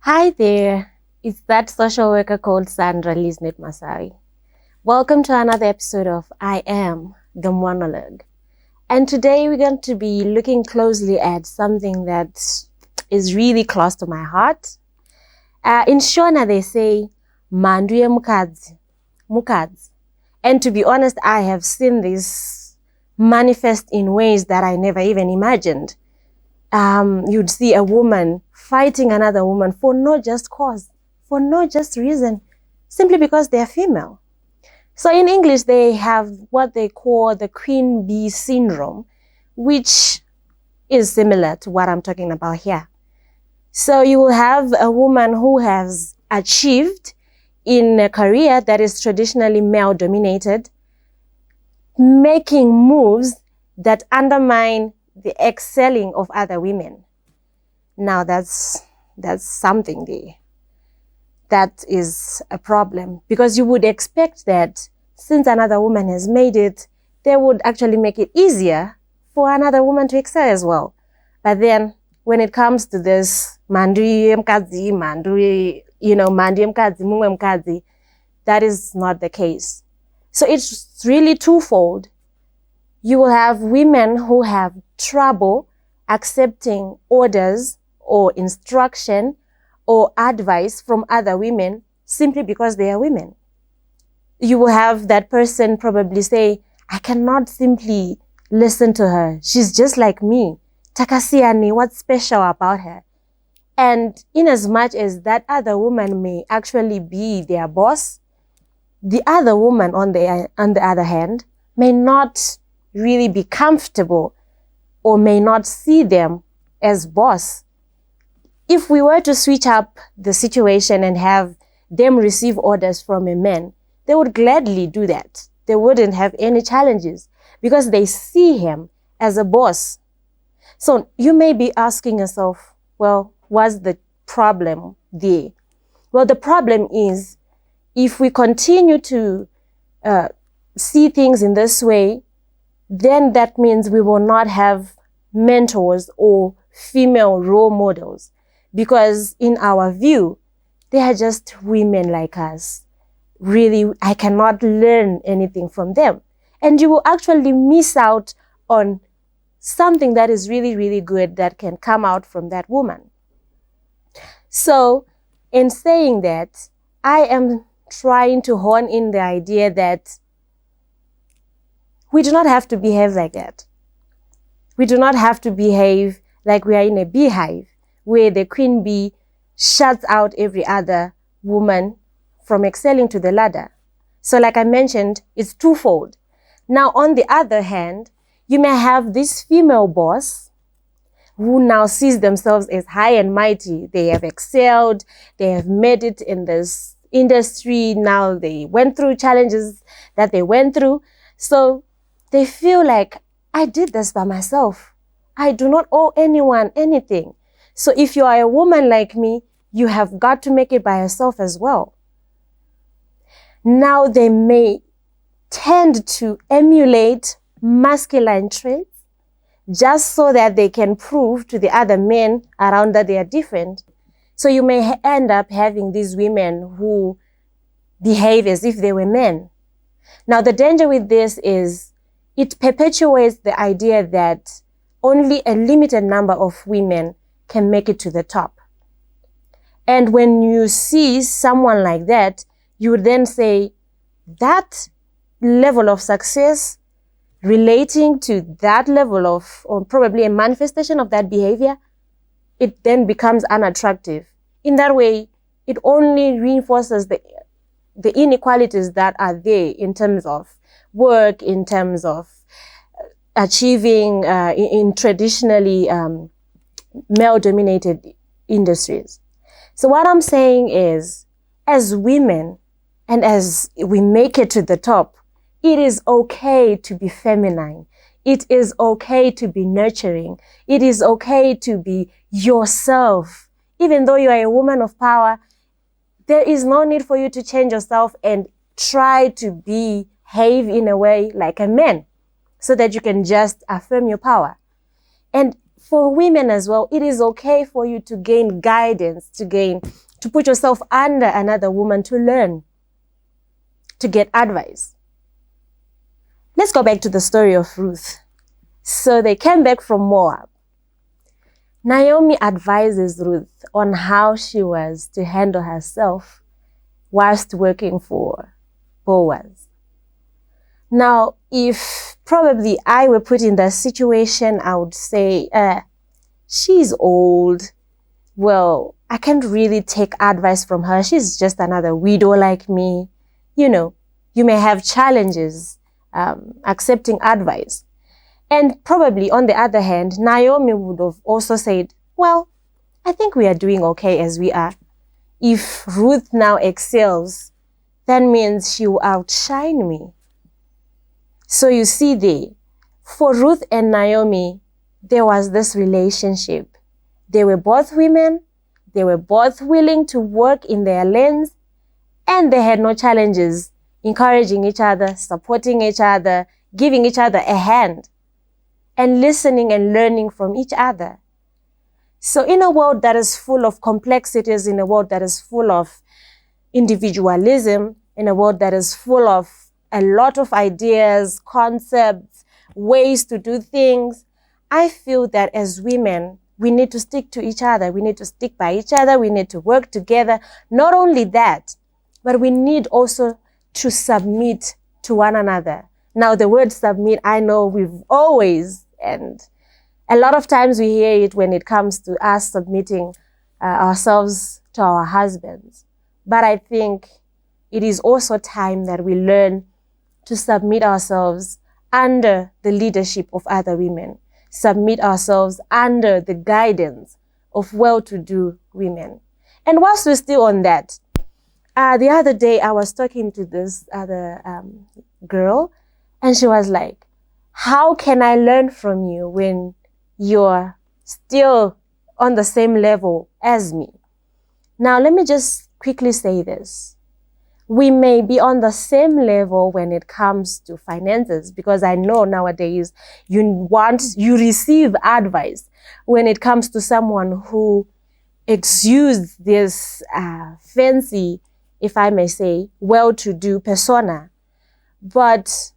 Hi there, it's that social worker called Sandra Lisnet Masari. Welcome to another episode of I Am the Monologue. And today we're going to be looking closely at something that is really close to my heart. In Shona they say, Mhandu mukadzi. And to be honest, I have seen this manifest in ways that I never even imagined. You'd see a woman fighting another woman for no just cause, for no just reason, simply because they are female. So in English, they have what they call the queen bee syndrome, which is similar to what I'm talking about here. So you will have a woman who has achieved in a career that is traditionally male-dominated, making moves that undermine the excelling of other women. Now that's something there. That is a problem, because you would expect that since another woman has made it, they would actually make it easier for another woman to excel as well. But then when it comes to this Mhandu mukadzi, that is not the case. So it's really twofold. You will have women who have trouble accepting orders or instruction or advice from other women simply because they are women. You will have that person probably say, I cannot simply listen to her. She's just like me. Takasiani, what's special about her? And in as much as that other woman may actually be their boss, the other woman on the other hand may not really be comfortable or may not see them as boss. If we were to switch up the situation and have them receive orders from a man, they would gladly do that. They wouldn't have any challenges because they see him as a boss. So you may be asking yourself, well, what's the problem there? Well, the problem is if we continue to see things in this way, then that means we will not have mentors or female role models, because in our view, they are just women like us. Really, I cannot learn anything from them. And you will actually miss out on something that is really, really good that can come out from that woman. So in saying that, I am trying to hone in the idea that we do not have to behave like that. We do not have to behave like we are in a beehive where the queen bee shuts out every other woman from excelling to the ladder. So like I mentioned, it's twofold. Now, on the other hand, you may have this female boss who now sees themselves as high and mighty. They have excelled. They have made it in this industry. Now they went through challenges that they went through. So they feel like, I did this by myself. I do not owe anyone anything. So if you are a woman like me, you have got to make it by yourself as well. Now they may tend to emulate masculine traits just so that they can prove to the other men around that they are different. So you may end up having these women who behave as if they were men. Now the danger with this is it perpetuates the idea that only a limited number of women can make it to the top. And when you see someone like that, you would then say that level of success relating to that level of, or probably a manifestation of that behavior, it then becomes unattractive. In that way, it only reinforces the inequalities that are there in terms of work, in terms of achieving in traditionally male-dominated industries. So what I'm saying is, as women, and as we make it to the top, it is okay to be feminine. It is okay to be nurturing. It is okay to be yourself. Even though you are a woman of power, there is no need for you to change yourself and try to behave in a way like a man so that you can just affirm your power. And for women as well, it is okay for you to gain guidance, to put yourself under another woman to learn, to get advice. Let's go back to the story of Ruth. So they came back from Moab. Naomi advises Ruth on how she was to handle herself whilst working for Boaz. Now, if probably I were put in that situation, I would say, she's old. Well, I can't really take advice from her. She's just another widow like me. You know, you may have challenges accepting advice. And probably on the other hand, Naomi would have also said, well, I think we are doing okay as we are. If Ruth now excels, that means she will outshine me. So you see there, for Ruth and Naomi, there was this relationship. They were both women. They were both willing to work in their lanes, and they had no challenges, encouraging each other, supporting each other, giving each other a hand, and listening and learning from each other. So in a world that is full of complexities, in a world that is full of individualism, in a world that is full of a lot of ideas, concepts, ways to do things, I feel that as women, we need to stick to each other. We need to stick by each other. We need to work together. Not only that, but we need also to submit to one another. Now, the word submit, I know we've always, and a lot of times we hear it when it comes to us submitting ourselves to our husbands. But I think it is also time that we learn to submit ourselves under the leadership of other women, submit ourselves under the guidance of well-to-do women. And whilst we're still on that, the other day I was talking to this other girl, and she was like, how can I learn from you when you're still on the same level as me? Now, let me just quickly say this. We may be on the same level when it comes to finances, because I know nowadays you receive advice when it comes to someone who exudes this fancy, if I may say, well-to-do persona. But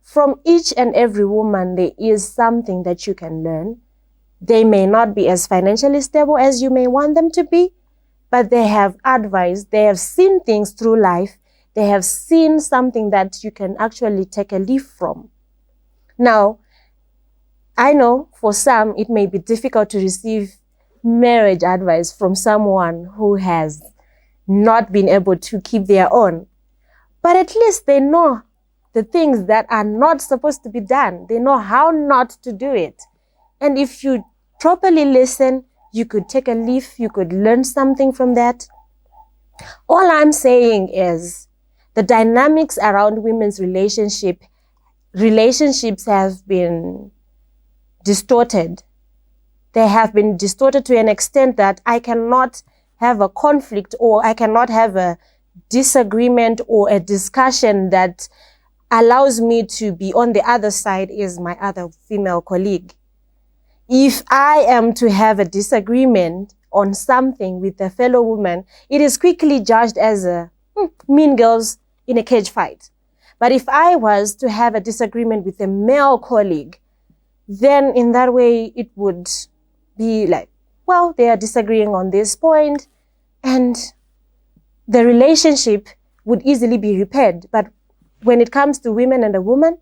from each and every woman, there is something that you can learn. They may not be as financially stable as you may want them to be, but they have advice. They have seen things through life. They have seen something that you can actually take a leaf from. Now, I know for some, it may be difficult to receive marriage advice from someone who has not been able to keep their own. But at least they know the things that are not supposed to be done. They know how not to do it. And if you properly listen, you could take a leaf, you could learn something from that. All I'm saying is the dynamics around women's relationships have been distorted. They have been distorted to an extent that I cannot have a conflict, or I cannot have a disagreement or a discussion that allows me to be on the other side as my other female colleague. If I am to have a disagreement on something with a fellow woman, it is quickly judged as a mean girls in a cage fight. But if I was to have a disagreement with a male colleague, then in that way it would be like, well, they are disagreeing on this point, and the relationship would easily be repaired. But when it comes to women and a woman,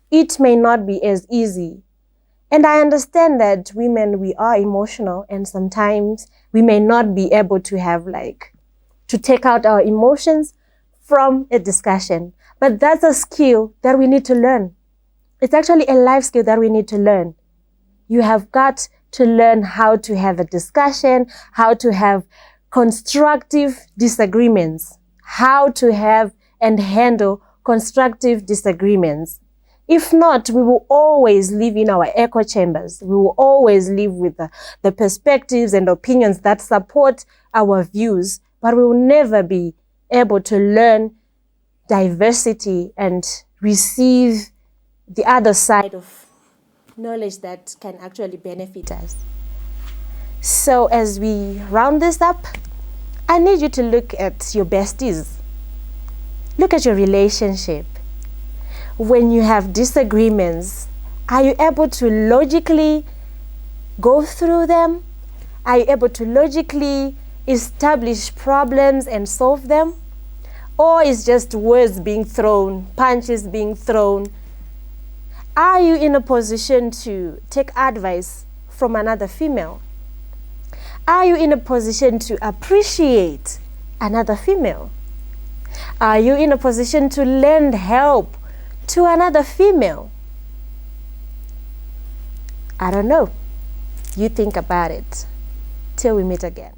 it may not be as easy. And I understand that women, we are emotional, and sometimes we may not be able to have to take out our emotions from a discussion. But that's a skill that we need to learn. It's actually a life skill that we need to learn. You have got to learn how to have a discussion, how to have constructive disagreements, how to have and handle constructive disagreements. If not, we will always live in our echo chambers. We will always live with the perspectives and opinions that support our views, but we will never be able to learn diversity and receive the other side of knowledge that can actually benefit us. So as we round this up, I need you to look at your besties. Look at your relationship. When you have disagreements, are you able to logically go through them? Are you able to logically establish problems and solve them? Or is just words being thrown, punches being thrown? Are you in a position to take advice from another female? Are you in a position to appreciate another female? Are you in a position to lend help to another female? I don't know. You think about it. Till we meet again.